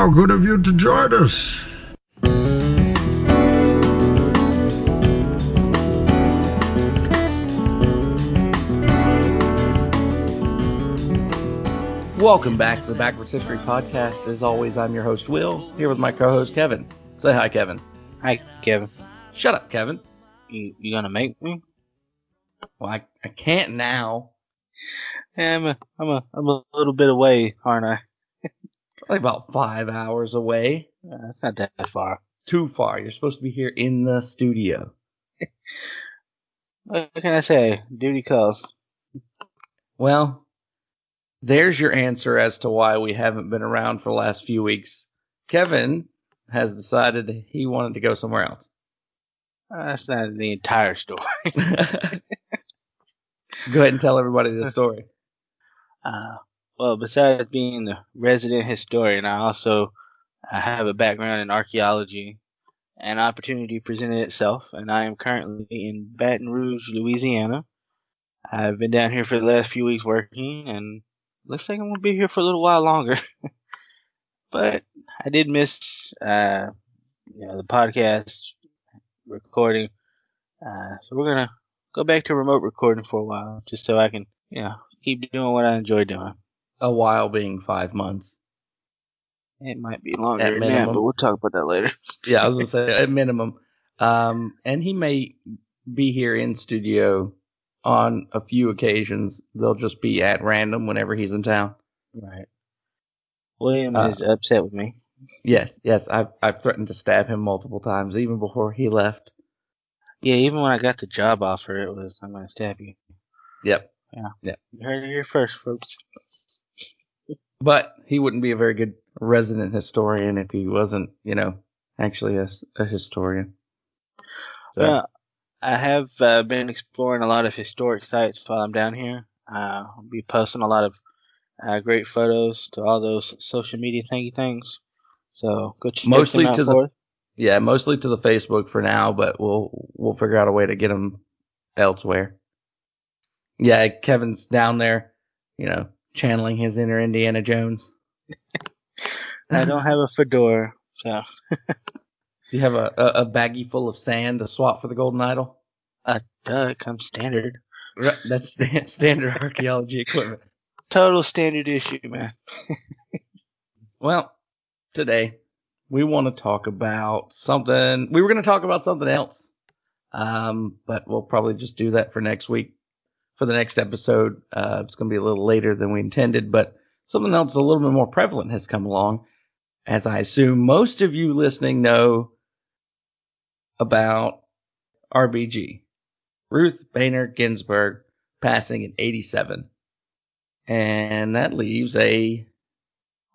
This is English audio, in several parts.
How good of you to join us. Welcome back to the Backwards History Podcast. As always, I'm your host, Will, here with my co-host, Kevin. Say hi, Kevin. Hi, Kevin. Shut up, Kevin. You gonna make me? Well, I can't now. Yeah, I'm a little bit away, aren't I? Like about 5 hours away. It's not that far. Too far. You're supposed to be here in the studio. What can I say? Duty calls. Well, there's your answer as to why we haven't been around for the last few weeks. Kevin has decided he wanted to go somewhere else. That's not the entire story. Go ahead and tell everybody the story. Well, besides being the resident historian, I have a background in archaeology. An opportunity presented itself, and I am currently in Baton Rouge, Louisiana. I've been down here for the last few weeks working, and looks like I'm going to be here for a little while longer. But I did miss the podcast recording. So we're going to go back to remote recording for a while, just so I can keep doing what I enjoy doing. A while being 5 months. It might be longer at minimum, but we'll talk about that later. Yeah, I was going to say, at minimum. And he may be here in studio on a few occasions. They'll just be at random whenever he's in town. Right. William is upset with me. Yes. I've threatened to stab him multiple times, even before he left. Yeah, even when I got the job offer, it was, I'm going to stab you. Yep. Yeah. You heard it here first, folks. But he wouldn't be a very good resident historian if he wasn't, actually a historian. So. Well, I have been exploring a lot of historic sites while I'm down here. I'll be posting a lot of great photos to all those social media thingy things. So go check them out for us. Yeah, mostly to the Facebook for now, but we'll figure out a way to get them elsewhere. Yeah, Kevin's down there, channeling his inner Indiana Jones. I don't have a fedora, so. You have a baggie full of sand to swap for the golden idol? Duh, it comes standard. That's standard archaeology equipment. Total standard issue, man. Well, today we want to talk about something. We were going to talk about something else, but we'll probably just do that for next week. For the next episode, it's going to be a little later than we intended, but something else a little bit more prevalent has come along, as I assume most of you listening know about RBG. Ruth Bader Ginsburg passing at 87. And that leaves a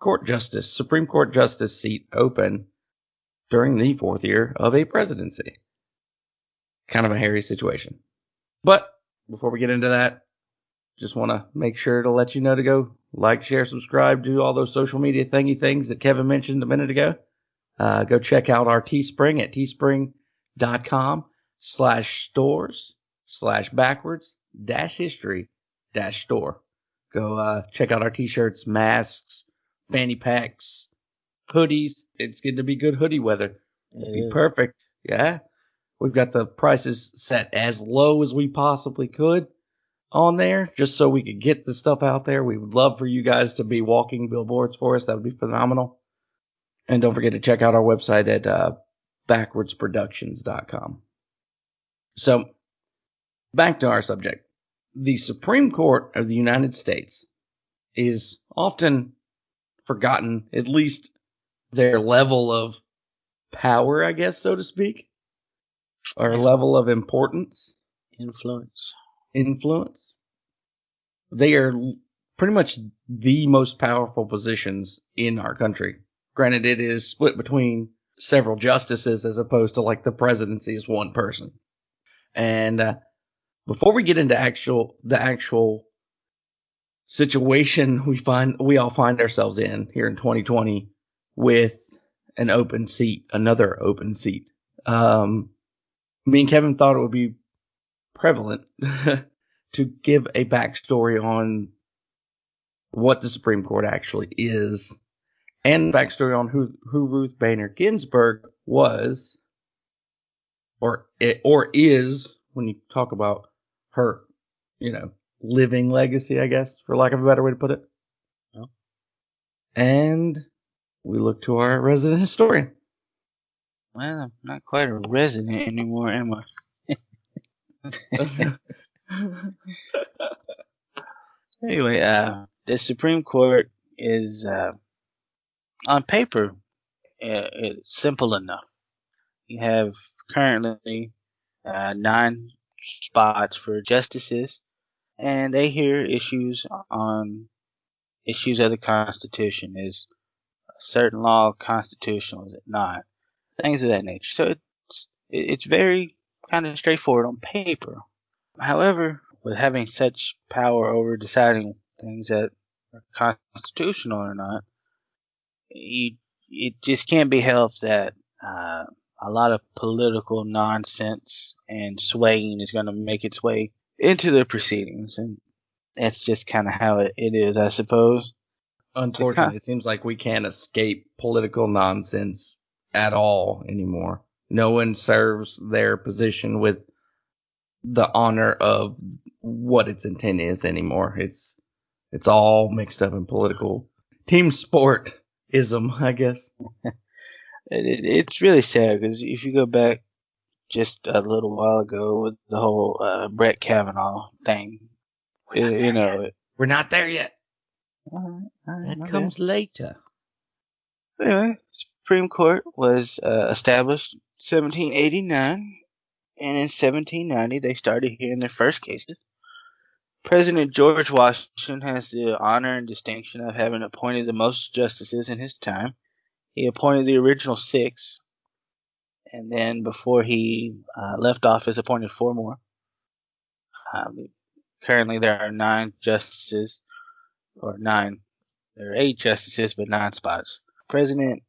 Supreme Court justice seat open during the 4th year of a presidency. Kind of a hairy situation. But before we get into that, just want to make sure to let you know to go like, share, subscribe, do all those social media thingy things that Kevin mentioned a minute ago. Go check out our Teespring at teespring.com/stores/backwards-history-store. Go check out our t-shirts, masks, fanny packs, hoodies. It's going to be good hoodie weather. It'd be perfect. Yeah. We've got the prices set as low as we possibly could on there, just so we could get the stuff out there. We would love for you guys to be walking billboards for us. That would be phenomenal. And don't forget to check out our website at backwardsproductions.com. So, back to our subject. The Supreme Court of the United States is often forgotten, at least their level of power, I guess, so to speak. Or level of importance. Influence. They are pretty much the most powerful positions in our country. Granted, it is split between several justices as opposed to like the presidency is one person. And before we get into the actual situation we all find ourselves in here in 2020 with another open seat. Me and Kevin thought it would be prevalent to give a backstory on what the Supreme Court actually is and backstory on who Ruth Bader Ginsburg was, or is, when you talk about her, living legacy, I guess, for lack of a better way to put it. Oh. And we look to our resident historian. Well, I'm not quite a resident anymore, am I? Anyway, the Supreme Court is, on paper, it's simple enough. You have currently 9 spots for justices, and they hear issues on issues of the Constitution. Is a certain law constitutional? Is it not? Things of that nature. So it's very kind of straightforward on paper. However, with having such power over deciding things that are constitutional or not, it just can't be helped that a lot of political nonsense and swaying is going to make its way into the proceedings, and that's just kind of how it is, I suppose. Unfortunately, it seems like we can't escape political nonsense at all anymore. No one serves their position with the honor of what its intent is anymore. It's all mixed up in political team sportism, I guess. It's really sad because if you go back just a little while ago with the whole Brett Kavanaugh thing, we're not there yet. All right, that comes later. Anyway, Supreme Court was established 1789, and in 1790 they started hearing their first cases. President George Washington has the honor and distinction of having appointed the most justices in his time. He appointed the original 6, and then before he left office, appointed 4 more. Currently, there are 9 justices, or 9. There are 8 justices, but 9 spots. President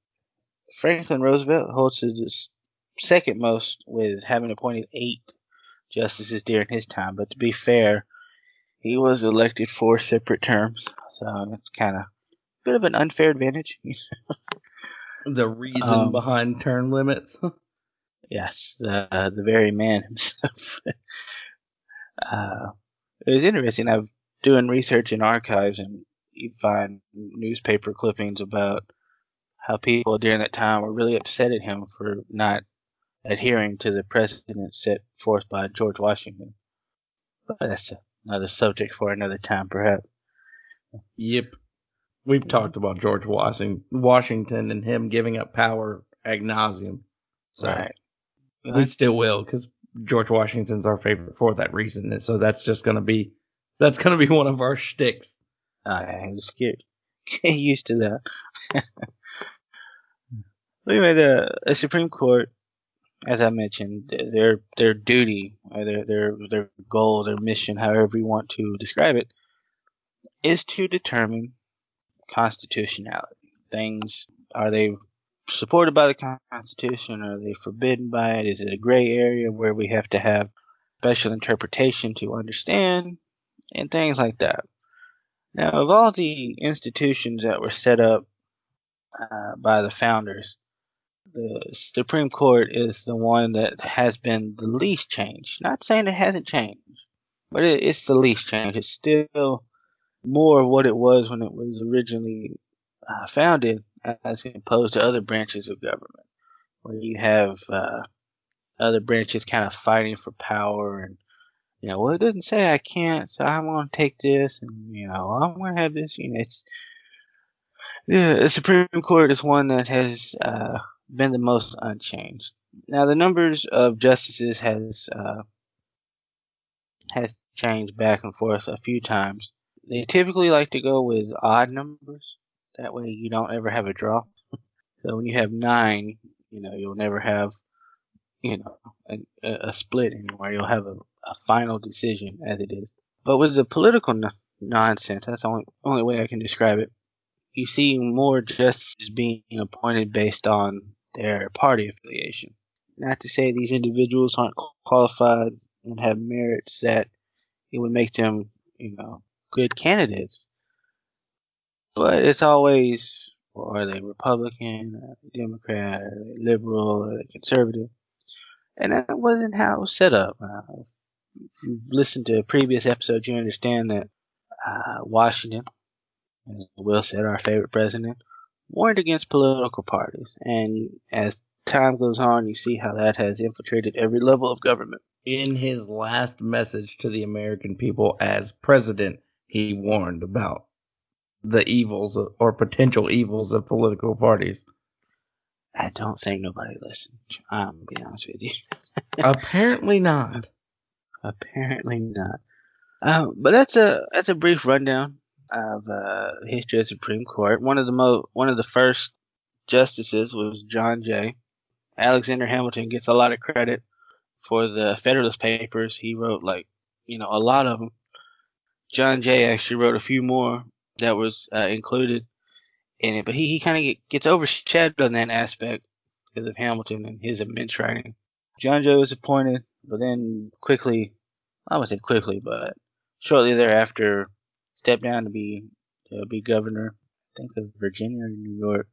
Franklin Roosevelt holds the second most, with having appointed 8 justices during his time. But to be fair, he was elected 4 separate terms, so it's kind of a bit of an unfair advantage. The reason behind term limits. Yes, the very man himself. It was interesting. I'm doing research in archives, and you find newspaper clippings about how people during that time were really upset at him for not adhering to the precedent set forth by George Washington. But that's another subject for another time, perhaps. Yep. We've talked about George Washington and him giving up power ad nauseum. So right. We still will, because George Washington's our favorite for that reason. And so that's gonna be one of our shticks. I'm scared. Get used to that. Anyway, the Supreme Court, as I mentioned, their duty, or their goal, their mission, however you want to describe it, is to determine constitutionality. Things, are they supported by the Constitution? Are they forbidden by it? Is it a gray area where we have to have special interpretation to understand? And things like that. Now, of all the institutions that were set up by the founders, the Supreme Court is the one that has been the least changed. Not saying it hasn't changed, but it's the least changed. It's still more of what it was when it was originally founded, as opposed to other branches of government, where you have other branches kind of fighting for power, and well, it doesn't say I can't, so I'm going to take this, and I'm going to have this. The Supreme Court is one that has been the most unchanged. Now, the numbers of justices has changed back and forth a few times. They typically like to go with odd numbers. That way you don't ever have a draw. So when you have 9, you'll never have, a split anymore. You'll have a final decision as it is. But with the political nonsense, that's the only way I can describe it. You see more justices being appointed based on their party affiliation. Not to say these individuals aren't qualified and have merits that it would make them, good candidates. But it's always Are they Republican, are they Democrat, are they liberal, are they conservative? And that wasn't how it was set up. If you've listened to previous episodes, you understand that Washington, as Will said, our favorite president, warned against political parties. And as time goes on, you see how that has infiltrated every level of government. In his last message to the American people as president, he warned about the evils or potential evils of political parties. I don't think nobody listened. I'm going to be honest with you. Apparently not. Apparently not. But that's a brief rundown of history of the Supreme Court. One of the first justices was John Jay. Alexander Hamilton gets a lot of credit for the Federalist Papers. He wrote a lot of them. John Jay actually wrote a few more that was included in it, but he kind of gets overshadowed on that aspect because of Hamilton and his immense writing. John Jay was appointed, but then quickly, I wouldn't say quickly, but shortly thereafter, stepped down to be governor, I think of Virginia or New York.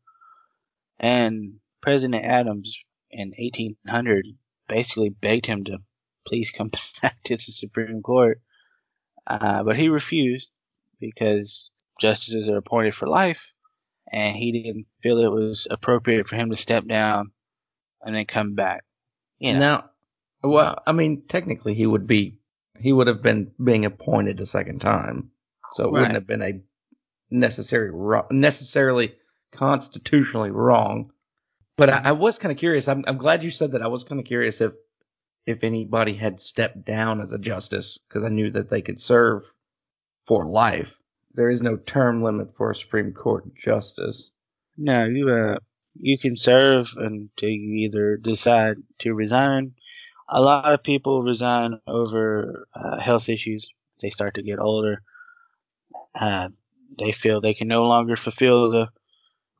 And President Adams in 1800 basically begged him to please come back to the Supreme Court, but he refused because justices are appointed for life, and he didn't feel it was appropriate for him to step down and then come back. Now, well, I mean, technically he would have been being appointed a second time, so it wouldn't have been a necessarily constitutionally wrong. But I was kind of curious. I'm glad you said that. I was kind of curious if anybody had stepped down as a justice, because I knew that they could serve for life. There is no term limit for a Supreme Court justice. No, you can serve until you either decide to resign. A lot of people resign over health issues. They start to get older. They feel they can no longer fulfill the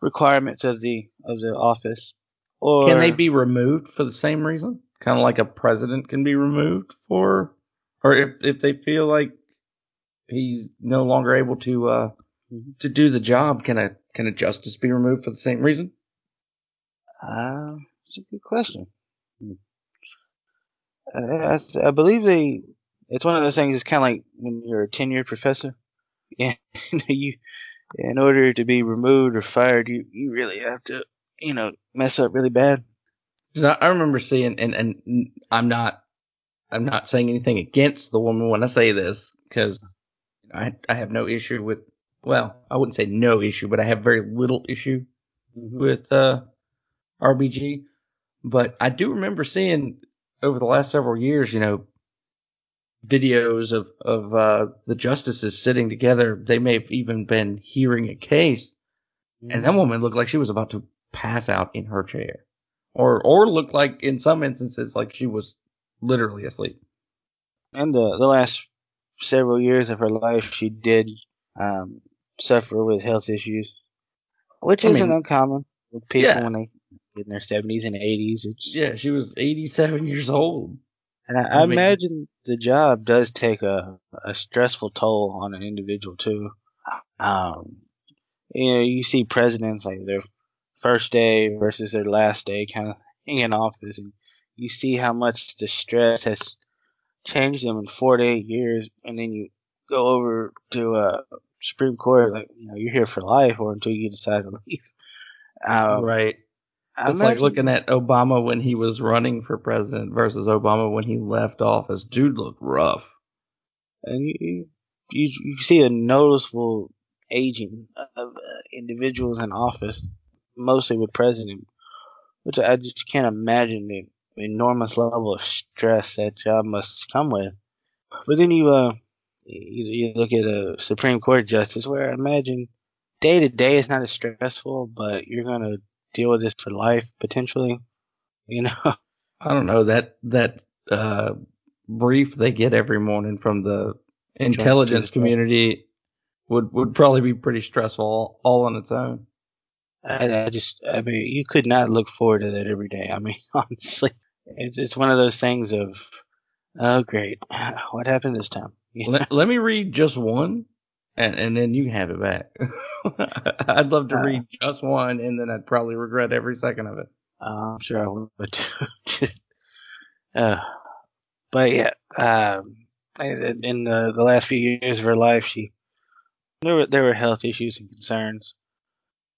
requirements of the office. Or can they be removed for the same reason? Kind of like a president can be removed or if they feel like he's no longer able to do the job, can a justice be removed for the same reason? It's a good question. I believe it's one of those things. It's kind of like when you're a tenured professor. Yeah, you in order to be removed or fired, you really have to mess up really bad. I remember seeing, and I'm not saying anything against the woman when I say this, because I have no issue with, well, I wouldn't say no issue, but I have very little issue with RBG. But I do remember seeing over the last several years, videos of the justices sitting together. They may have even been hearing a case, and that woman looked like she was about to pass out in her chair, or looked like in some instances like she was literally asleep. And the last several years of her life, she did suffer with health issues, which isn't uncommon with people when they get in their 70s and 80s. She was 87 years old. And I imagine the job does take a stressful toll on an individual too. You see presidents like their first day versus their last day kind of thing in office, and you see how much the stress has changed them in 4 to 8 years, and then you go over to Supreme Court, like you're here for life or until you decide to leave. Right. It's like looking at Obama when he was running for president versus Obama when he left office. Dude looked rough. And you see a noticeable aging of individuals in office, mostly with president, which I just can't imagine the enormous level of stress that job must come with. But then you look at a Supreme Court justice, where I imagine day to day is not as stressful, but you're gonna deal with this for life potentially. I don't know, that brief they get every morning from the intelligence community would probably be pretty stressful all on its own. I mean, you could not look forward to that every day. I mean, honestly, it's one of those things of, oh great, what happened this time? Let me read just one, and then you have it back. I'd love to Uh, read just one, and then I'd probably regret every second of it. I'm sure I would too. Just, uh, but yeah, in the last few years of her life, there were health issues and concerns,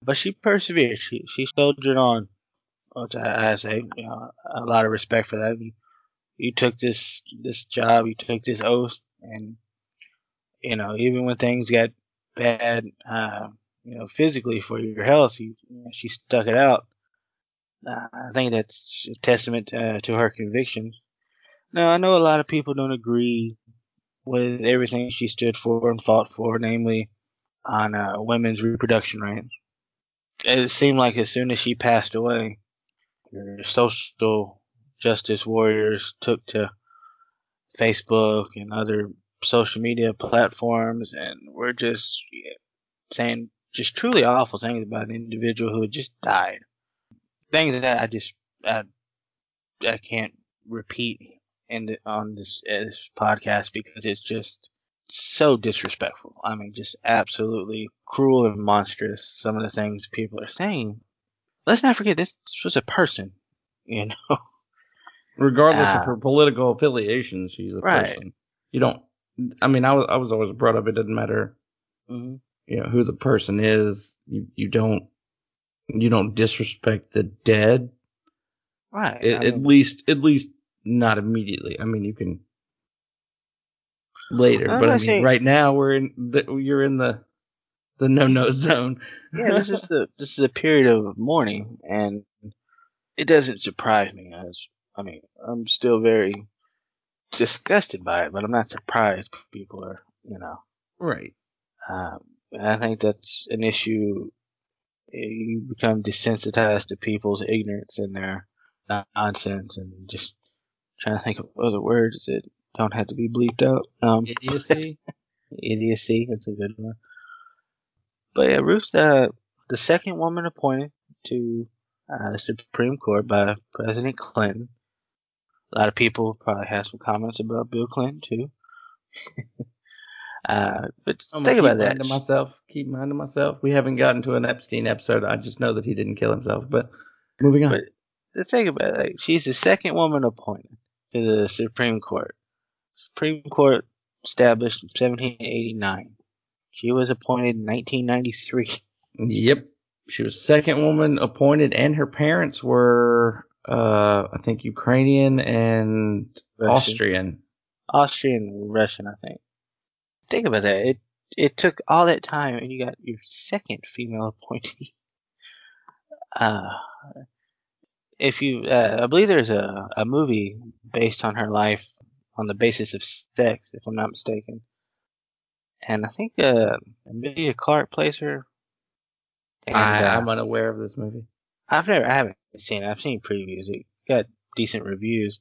but she persevered. She soldiered on, which I say, a lot of respect for that. You took this job, you took this oath, and even when things got bad, physically for your health, she stuck it out. I think that's a testament to her conviction. Now, I know a lot of people don't agree with everything she stood for and fought for, namely on women's reproduction rights. It seemed like as soon as she passed away, your social justice warriors took to Facebook and other social media platforms and were just saying just truly awful things about an individual who had just died. Things that I can't repeat on this podcast because it's just so disrespectful. I mean, just absolutely cruel and monstrous. Some of the things people are saying. Let's not forget this was a person, you know. Regardless of her political affiliations, she's a Right. person. You don't. I mean, I was always brought up. It doesn't matter, who the person is. You don't disrespect the dead. Right. At least not immediately. I mean, you can later, but I mean, right now you're in the no zone. Yeah, this is a period of mourning, and it doesn't surprise me. I'm still very disgusted by it, but I'm not surprised people are, right. I think that's an issue. You become desensitized to people's ignorance and their nonsense, and just trying to think of other words that don't have to be bleeped out. Idiocy. Idiocy. That's a good one. But yeah, Ruth's the second woman appointed to the Supreme Court by President Clinton. A lot of people probably have some comments about Bill Clinton too. But think about that. Keep mine to myself. We haven't gotten to an Epstein episode. I just know that he didn't kill himself. But moving on. But think about it. Like, she's the second woman appointed to the Supreme Court. Supreme Court established in 1789. She was appointed in 1993. Yep. She was second woman appointed, and her parents were, I think, Ukrainian and Russian. Austrian, Russian, I think. Think about that. It took all that time, and you got your second female appointee. I believe there's a movie based on her life on the basis of sex, if I'm not mistaken. And I think Emilia Clarke plays her. And, I'm unaware of this movie. I haven't seen it. I've seen previews. It got decent reviews.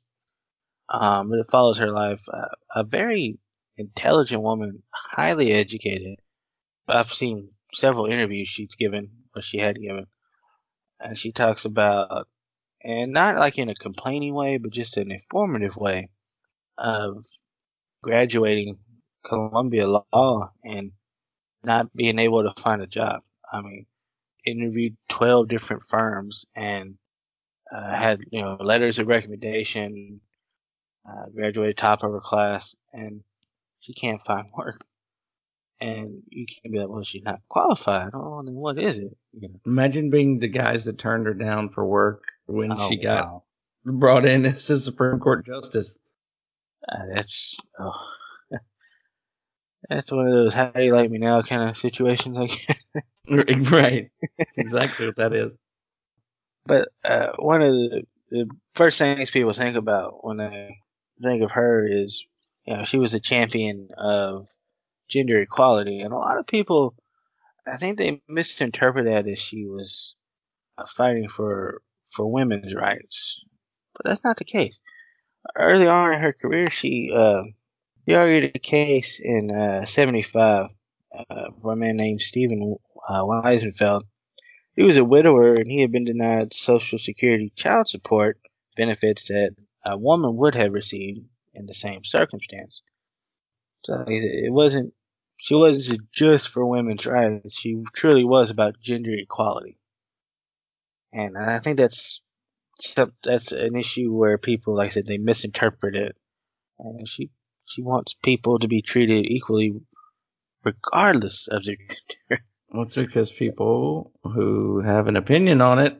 But it follows her life. A very intelligent woman, highly educated. I've seen several interviews she had given. And she talks about, and not like in a complaining way, but just an informative way of graduating Columbia Law and not being able to find a job. I mean, interviewed 12 different firms and had letters of recommendation, graduated top of her class, and she can't find work. And you can't be like, well, she's not qualified. Oh, then what is it? Imagine being the guys that turned her down for work when she got brought in as a Supreme Court justice. That's one of those "how do you like me now" kind of situations, I guess. Right. That's exactly what that is. But one of the first things people think about when they think of her is, she was a champion of gender equality, and a lot of people, I think they misinterpret that as she was fighting for women's rights, but that's not the case. Early on in her career, she argued a case in '75 for a man named Stephen Weisenfeld. He was a widower, and he had been denied Social Security child support benefits that a woman would have received in the same circumstance. So it wasn't she wasn't just for women's rights. She truly was about gender equality, and I think that's an issue where people, like I said, they misinterpret it. And she wants people to be treated equally, regardless of their gender. Well, it's because people who have an opinion on it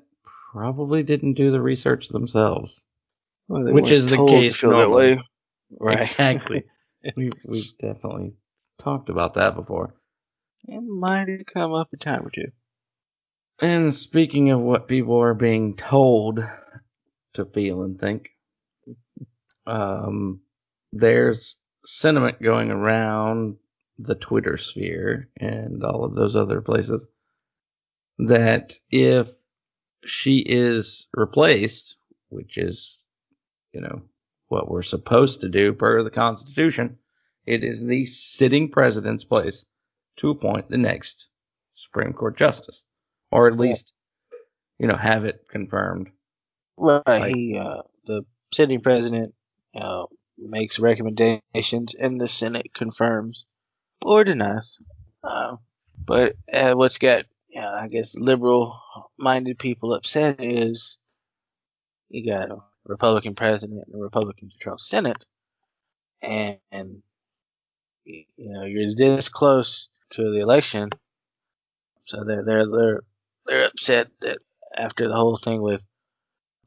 probably didn't do the research themselves, Well, they which weren't is the told to case feel that normally. way. Right. Exactly. We've definitely talked about that before. It might have come up a time or two. And speaking of what people are being told to feel and think, there's sentiment going around the Twitter sphere and all of those other places that if she is replaced, which is, what we're supposed to do per the Constitution, it is the sitting president's place to appoint the next Supreme Court justice, or at least, have it confirmed. Right. The sitting president makes recommendations, and the Senate confirms or denies. But what's got, I guess, liberal-minded people upset is you got a Republican president and a Republican controlled Senate, and you're this close to the election, so they're upset that after the whole thing with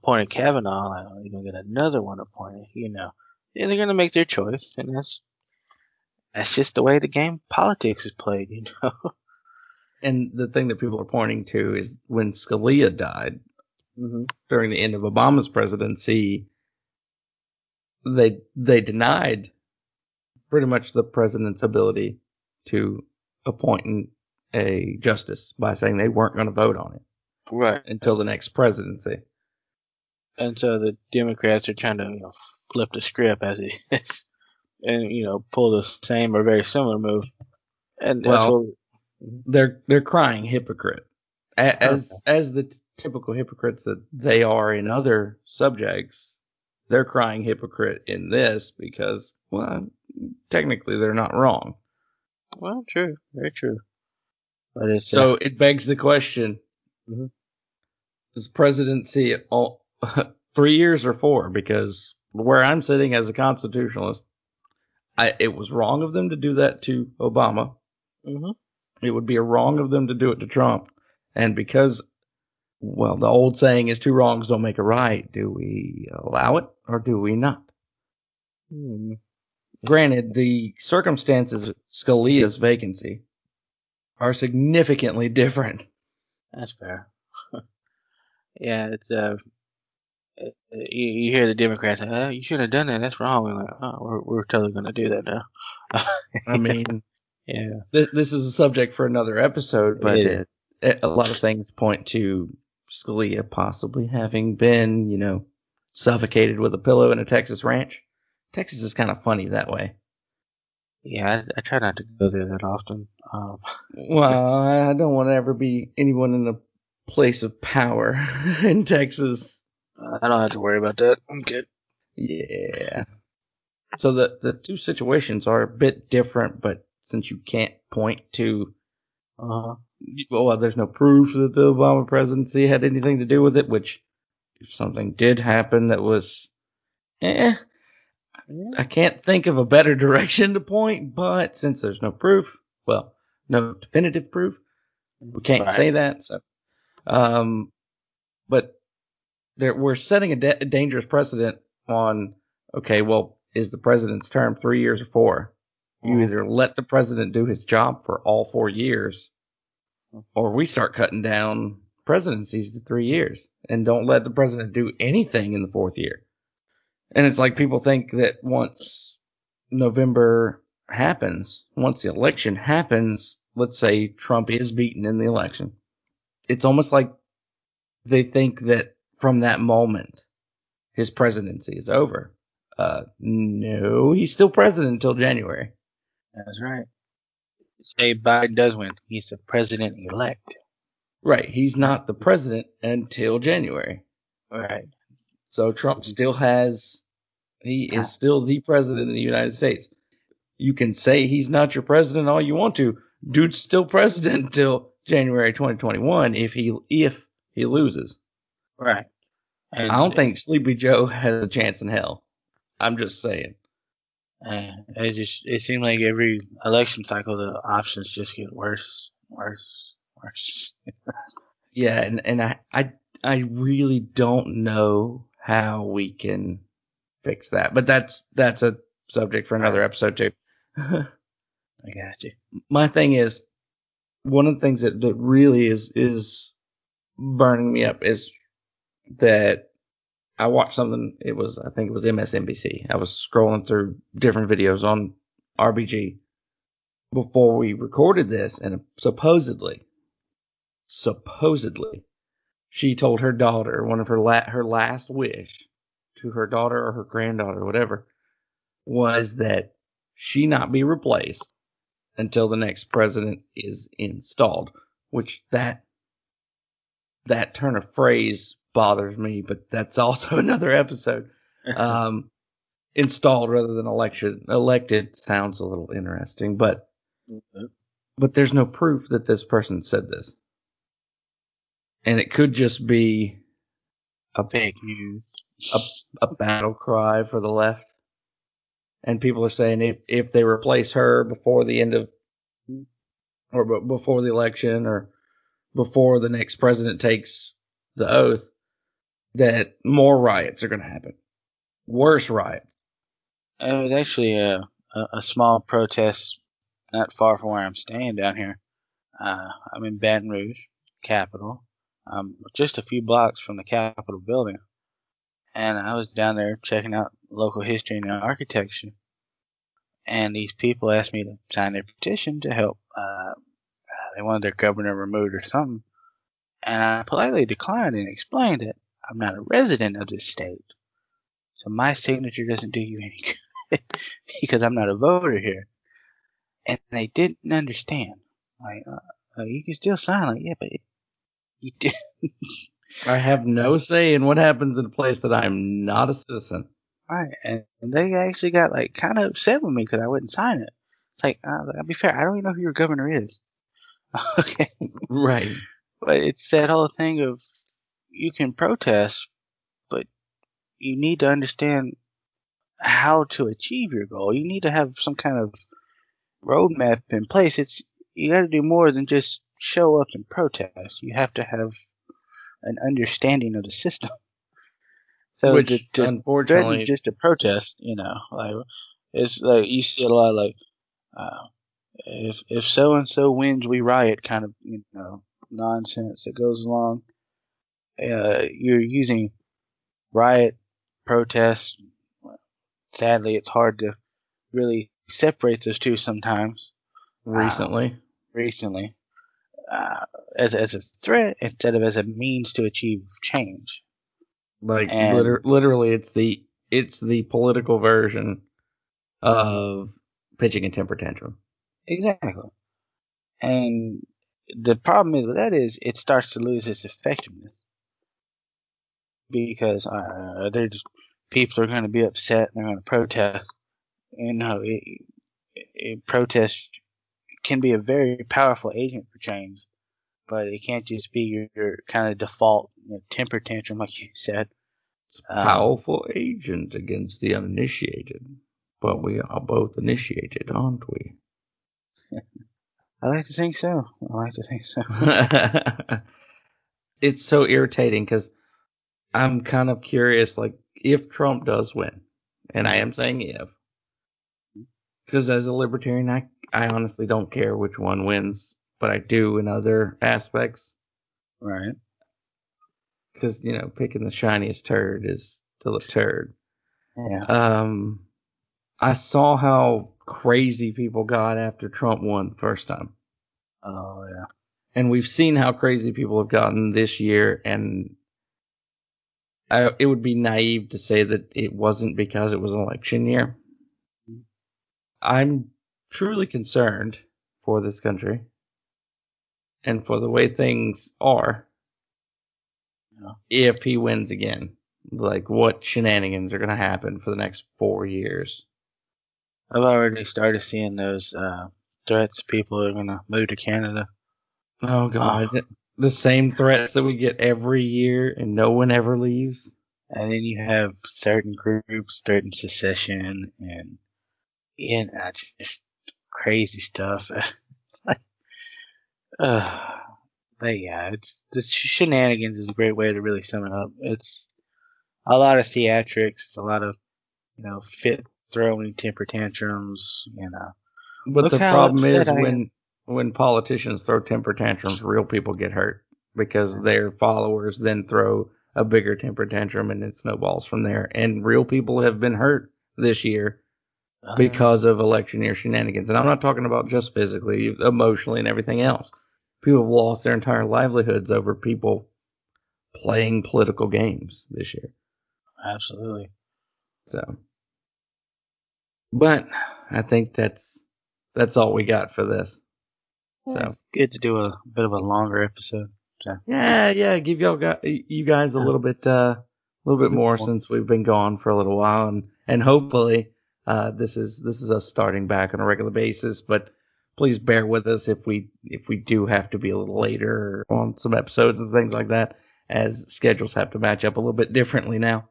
appointing Kavanaugh, like, oh, you're gonna get another one appointed. They're gonna make their choice, and that's just the way the game politics is played. And the thing that people are pointing to is when Scalia died during the end of Obama's presidency, they denied pretty much the president's ability to appoint a justice by saying they weren't going to vote on it until the next presidency. And so the Democrats are trying to flip the script as it is, and pull the same or very similar move. And they're crying hypocrite, as the typical hypocrites that they are in other subjects. They're crying hypocrite in this because, well, technically they're not wrong. Well, true, very true. But it begs the question: is presidency 3 years or 4? Because where I'm sitting as a constitutionalist, it was wrong of them to do that to Obama. It would be wrong of them to do it to Trump. And because, well, the old saying is 2 wrongs don't make a right. Do we allow it or do we not? Granted, the circumstances of Scalia's vacancy are significantly different. That's fair. Yeah, it's you hear the Democrats say, you should have done that. That's wrong. We're like, we're totally going to do that now. I mean, yeah. This is a subject for another episode, but a lot of things point to Scalia possibly having been, suffocated with a pillow in a Texas ranch. Texas is kind of funny that way. Yeah, I try not to go there that often. Well, I don't want to ever be anyone in a place of power in Texas. I don't have to worry about that. I'm good. Yeah. So the two situations are a bit different, but since you can't point to, well, there's no proof that the Obama presidency had anything to do with it, which if something did happen that was, I can't think of a better direction to point, but since there's no proof, well, no definitive proof, we can't say that. So, but we're setting a dangerous precedent on, okay, well, is the president's term 3 years or 4? You either let the president do his job for all 4 years, or we start cutting down presidencies to 3 years and don't let the president do anything in the 4th year. And it's like people think that once November happens, once the election happens, let's say Trump is beaten in the election, it's almost like they think that from that moment, his presidency is over. No, he's still president until January. That's right. Say Biden does win. He's the president-elect. Right. He's not the president until January. Right. So Trump still is still the president of the United States. you can say he's not your president all you want to. Dude's still president until January 2021 if he loses. Right. I don't think Sleepy Joe has a chance in hell. I'm just saying. It seems like every election cycle the options just get worse. Yeah, and I really don't know how we can fix that. But that's a subject for another episode too. I got you. My thing is, one of the things that really is burning me up is that I watched something. I think it was MSNBC. I was scrolling through different videos on RBG before we recorded this, and supposedly, she told her daughter one of her last wish to her daughter or her granddaughter, whatever, was that she not be replaced until the next president is installed. Which that turn of phrase bothers me, but that's also another episode. Installed rather than elected sounds a little interesting, but there's no proof that this person said this, and it could just be a fake news, a battle cry for the left. And people are saying if they replace her before the end of, or before the election, or before the next president takes the oath, that more riots are going to happen. Worse riots. It was actually a small protest not far from where I'm staying down here. I'm in Baton Rouge, Capitol. Just a few blocks from the Capitol building. And I was down there checking out local history and architecture. And these people asked me to sign their petition to help. They wanted their governor removed or something. And I politely declined and explained that I'm not a resident of this state. So my signature doesn't do you any good because I'm not a voter here. And they didn't understand. Like, you can still sign. Like, yeah, but you did. I have no say in what happens in a place that I'm not a citizen. Right, and they actually got like kind of upset with me because I wouldn't sign it. It's like, I'll be fair, I don't even know who your governor is. Okay, right. But it's that whole thing of you can protest, but you need to understand how to achieve your goal. You need to have some kind of roadmap in place. You got to do more than just show up and protest. You have to have an understanding of the system. So which, unfortunately, just a protest, like it's like you see a lot like if so and so wins, we riot, kind of nonsense that goes along. You're using riot, protest. Sadly, it's hard to really separate those two sometimes. Recently, as a threat instead of as a means to achieve change. Like literally, it's the political version of pitching a temper tantrum. Exactly. And the problem is with that is it starts to lose its effectiveness because people are going to be upset and they're going to protest. Protest can be a very powerful agent for change, but it can't just be your kind of default temper tantrum, like you said. It's a powerful agent against the uninitiated, but we are both initiated, aren't we? I like to think so. It's so irritating because I'm kind of curious, like, if Trump does win, and I am saying if, because as a libertarian, I honestly don't care which one wins, but I do in other aspects. Right. Because, picking the shiniest turd is still a turd. Yeah. I saw how crazy people got after Trump won the first time. Oh, yeah. And we've seen how crazy people have gotten this year, and it would be naive to say that it wasn't because it was an election year. I'm truly concerned for this country and for the way things are. If he wins again, like what shenanigans are going to happen for the next 4 years? I've already started seeing those threats. People are gonna move to Canada. Oh God, the same threats that we get every year, and no one ever leaves. And then you have certain groups, certain secession, and just crazy stuff. uh, but yeah, it's the shenanigans is a great way to really sum it up. It's a lot of theatrics, it's a lot of fit throwing, temper tantrums. But Look the how problem upset is I am. when politicians throw temper tantrums, real people get hurt because their followers then throw a bigger temper tantrum and it snowballs from there. And real people have been hurt this year because of election year shenanigans. And I'm not talking about just physically, emotionally, and everything else. People have lost their entire livelihoods over people playing political games this year. Absolutely. So, but I think that's all we got for this. So it's good to do a bit of a longer episode. So. Yeah, give you guys a little bit more since we've been gone for a little while, and hopefully this is us starting back on a regular basis. But please bear with us if we do have to be a little later on some episodes and things like that, as schedules have to match up a little bit differently now.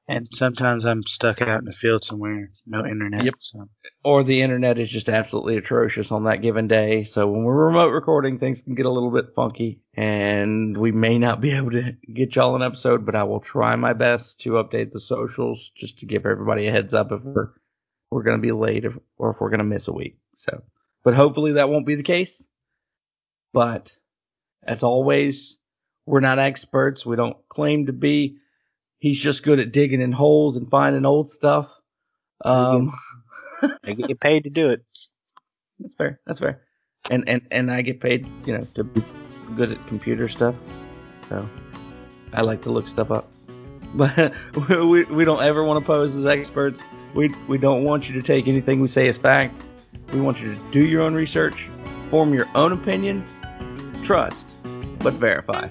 And sometimes I'm stuck out in the field somewhere, no internet. Yep. So. Or the internet is just absolutely atrocious on that given day. So when we're remote recording, things can get a little bit funky, and we may not be able to get y'all an episode, but I will try my best to update the socials just to give everybody a heads up if we're going to be late or if we're going to miss a week. So, but hopefully that won't be the case. But as always, we're not experts. We don't claim to be. He's just good at digging in holes and finding old stuff. I get paid to do it. That's fair. And I get paid, to be good at computer stuff. So I like to look stuff up. But we don't ever want to pose as experts. We don't want you to take anything we say as fact. We want you to do your own research, form your own opinions, trust, but verify.